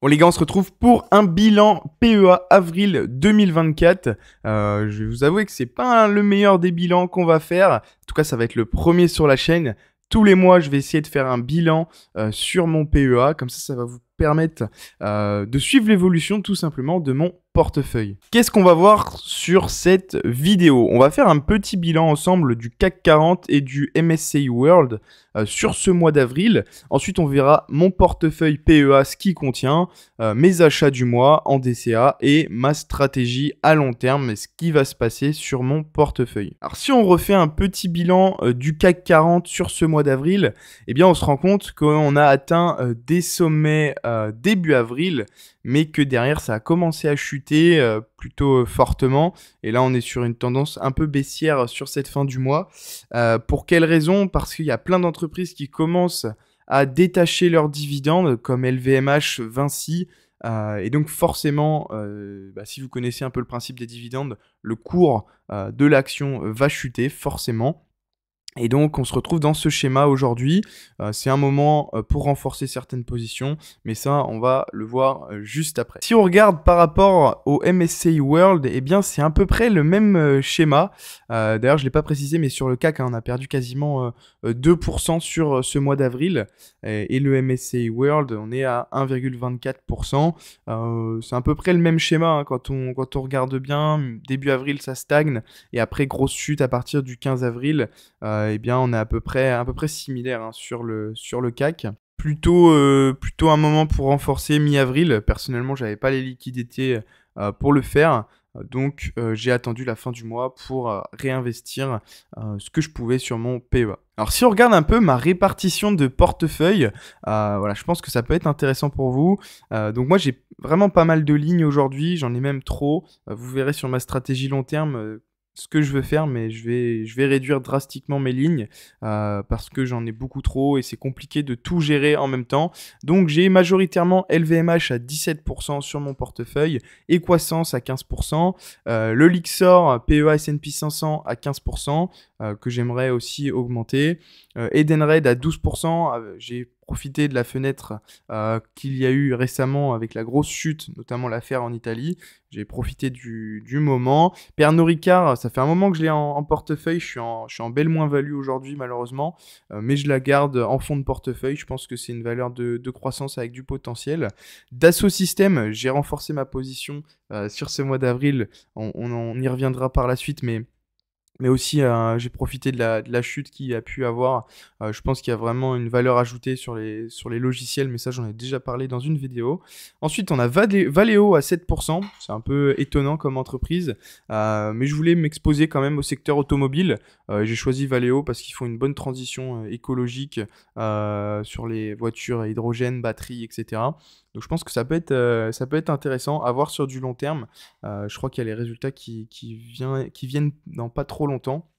Bon les gars, on se retrouve pour un bilan PEA avril 2024. Je vais vous avouer que c'est pas le meilleur des bilans qu'on va faire. En tout cas, ça va être le premier sur la chaîne. Tous les mois, je vais essayer de faire un bilan sur mon PEA. Comme ça va vous permettre de suivre l'évolution tout simplement de mon portefeuille. Qu'est-ce qu'on va voir sur cette vidéo? On va faire un petit bilan ensemble du CAC 40 et du MSCI World sur ce mois d'avril. Ensuite, on verra mon portefeuille PEA, ce qui contient, mes achats du mois en DCA et ma stratégie à long terme, ce qui va se passer sur mon portefeuille. Alors, si on refait un petit bilan du CAC 40 sur ce mois d'avril, eh bien, on se rend compte qu'on a atteint des sommets début avril, mais que derrière, ça a commencé à chuter plutôt fortement. Et là, on est sur une tendance un peu baissière sur cette fin du mois. Pour quelles raisons? Parce qu'il y a plein d'entreprises qui commencent à détacher leurs dividendes, comme LVMH, Vinci. Et donc forcément, si vous connaissez un peu le principe des dividendes, le cours de l'action va chuter forcément. Et donc, on se retrouve dans ce schéma aujourd'hui. C'est un moment pour renforcer certaines positions, mais ça, on va le voir juste après. Si on regarde par rapport au MSCI World, eh bien, c'est à peu près le même schéma. D'ailleurs, je ne l'ai pas précisé, mais sur le CAC, on a perdu quasiment 2% sur ce mois d'avril. Et le MSCI World, on est à 1,24%. C'est à peu près le même schéma quand on regarde bien. Début avril, ça stagne. Et après, grosse chute à partir du 15 avril. Eh bien, on est à peu près similaire sur le CAC. Plutôt un moment pour renforcer mi-avril. Personnellement, j'avais pas les liquidités pour le faire. Donc, j'ai attendu la fin du mois pour réinvestir ce que je pouvais sur mon PEA. Alors, si on regarde un peu ma répartition de portefeuille, voilà, je pense que ça peut être intéressant pour vous. Donc, moi, j'ai vraiment pas mal de lignes aujourd'hui. J'en ai même trop. Vous verrez sur ma stratégie long terme ce que je veux faire, mais je vais réduire drastiquement mes lignes parce que j'en ai beaucoup trop et c'est compliqué de tout gérer en même temps. Donc j'ai majoritairement LVMH à 17% sur mon portefeuille, Equasens à 15%, le Lixor PEA S&P 500 à 15%, que j'aimerais aussi augmenter, Edenred à 12%, j'ai profité de la fenêtre qu'il y a eu récemment avec la grosse chute, notamment l'affaire en Italie. J'ai profité du moment. Pernod Ricard, ça fait un moment que je l'ai en portefeuille. Je suis en belle moins-value aujourd'hui, malheureusement. Mais je la garde en fond de portefeuille. Je pense que c'est une valeur de croissance avec du potentiel. Dassault Systèmes, j'ai renforcé ma position sur ce mois d'avril. On y reviendra par la suite, mais aussi j'ai profité de la chute qu'il y a pu avoir. Je pense qu'il y a vraiment une valeur ajoutée sur les logiciels, mais ça j'en ai déjà parlé dans une vidéo. Ensuite on a Valeo à 7%, c'est un peu étonnant comme entreprise, mais je voulais m'exposer quand même au secteur automobile. J'ai choisi Valeo parce qu'ils font une bonne transition écologique sur les voitures à hydrogène, batterie, etc. Donc je pense que ça peut être intéressant à voir sur du long terme. Je crois qu'il y a les résultats qui viennent dans pas trop longtemps.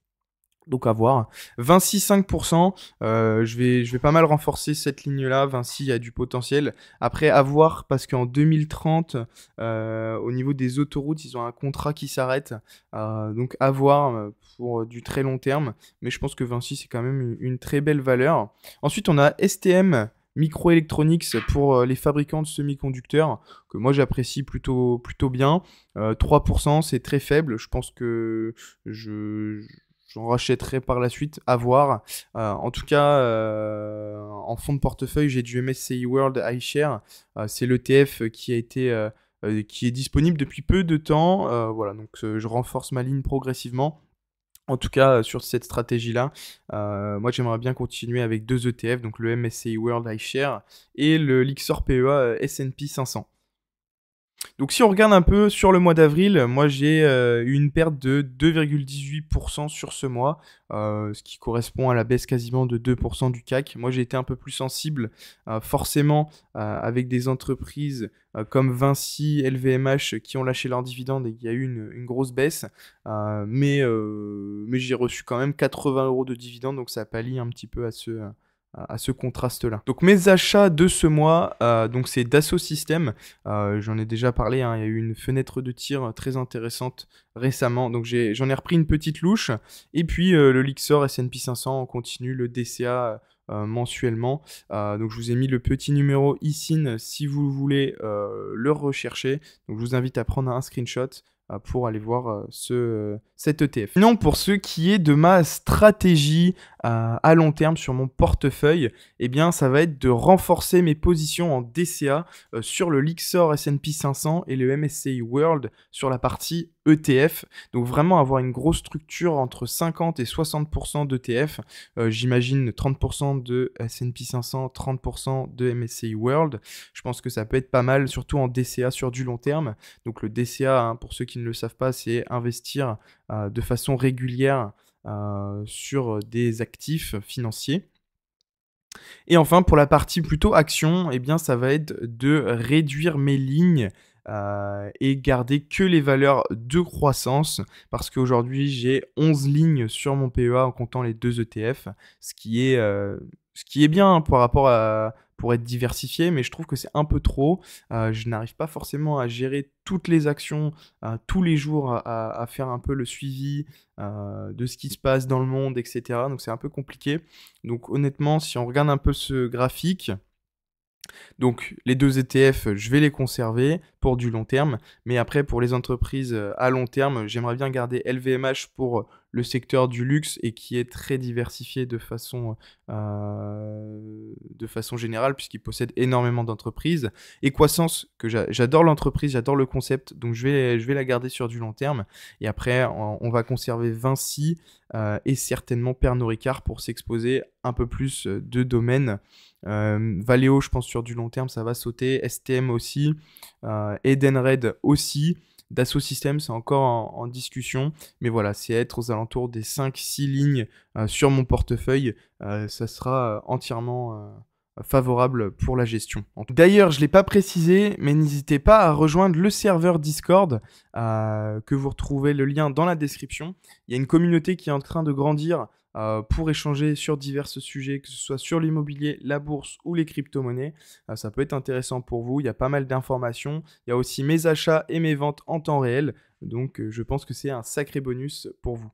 Donc à voir. Vinci 5%, je vais pas mal renforcer cette ligne-là. Vinci, il y a du potentiel. Après, à voir, parce qu'en 2030, au niveau des autoroutes, ils ont un contrat qui s'arrête. Donc à voir pour du très long terme. Mais je pense que Vinci, c'est quand même une très belle valeur. Ensuite, on a STM. Microelectronics pour les fabricants de semi-conducteurs, que moi j'apprécie plutôt bien. 3%, c'est très faible. Je pense que j'en rachèterai par la suite, à voir. En tout cas, en fond de portefeuille, j'ai du MSCI World iShare. C'est l'ETF qui est disponible depuis peu de temps. Voilà, donc je renforce ma ligne progressivement. En tout cas, sur cette stratégie-là, moi j'aimerais bien continuer avec deux ETF, donc le MSCI World iShare et le Lixor PEA S&P 500. Donc si on regarde un peu sur le mois d'avril, moi j'ai eu une perte de 2,18% sur ce mois, ce qui correspond à la baisse quasiment de 2% du CAC. Moi j'ai été un peu plus sensible, forcément avec des entreprises comme Vinci, LVMH qui ont lâché leurs dividendes et il y a eu une grosse baisse, mais j'ai reçu quand même 80 € de dividendes, donc ça pallie un petit peu à ce contraste-là. Donc mes achats de ce mois, donc c'est Dassault Systèmes, j'en ai déjà parlé, hein, il y a eu une fenêtre de tir très intéressante récemment, donc j'en ai repris une petite louche, et puis le Lixor S&P 500, on continue, le DCA mensuellement. Donc je vous ai mis le petit numéro ISIN si vous voulez le rechercher. Donc je vous invite à prendre un screenshot pour aller voir cet ETF. Sinon, pour ce qui est de ma stratégie à long terme sur mon portefeuille, eh bien, ça va être de renforcer mes positions en DCA sur le Lyxor S&P 500 et le MSCI World sur la partie ETF. Donc vraiment avoir une grosse structure entre 50 et 60% d'ETF. J'imagine 30% de S&P 500, 30% de MSCI World. Je pense que ça peut être pas mal, surtout en DCA sur du long terme. Donc le DCA, hein, pour ceux qui ne le savent pas, c'est investir de façon régulière sur des actifs financiers. Et enfin, pour la partie plutôt action, eh bien, ça va être de réduire mes lignes et garder que les valeurs de croissance parce qu'aujourd'hui, j'ai 11 lignes sur mon PEA en comptant les 2 ETF, ce qui est bien hein, par rapport à pour être diversifié, mais je trouve que c'est un peu trop. Je n'arrive pas forcément à gérer toutes les actions tous les jours, à faire un peu le suivi de ce qui se passe dans le monde, etc. Donc c'est un peu compliqué. Donc honnêtement, si on regarde un peu ce graphique, donc les 2 ETF, je vais les conserver pour du long terme, mais après pour les entreprises à long terme, j'aimerais bien garder LVMH pour le secteur du luxe et qui est très diversifié de façon générale puisqu'il possède énormément d'entreprises. Et Croissance, que j'adore l'entreprise, j'adore le concept, donc je vais la garder sur du long terme. Et après, on va conserver Vinci et certainement Pernod Ricard pour s'exposer un peu plus de domaines. Valeo, je pense sur du long terme, ça va sauter. STM aussi. Edenred aussi. Dassault Systèmes, c'est encore en discussion. Mais voilà, c'est être aux alentours des 5-6 lignes sur mon portefeuille. Ça sera entièrement favorable pour la gestion. D'ailleurs, je ne l'ai pas précisé, mais n'hésitez pas à rejoindre le serveur Discord, que vous retrouvez le lien dans la description. Il y a une communauté qui est en train de grandir pour échanger sur divers sujets, que ce soit sur l'immobilier, la bourse ou les crypto-monnaies. Ça peut être intéressant pour vous, il y a pas mal d'informations. Il y a aussi mes achats et mes ventes en temps réel, donc je pense que c'est un sacré bonus pour vous.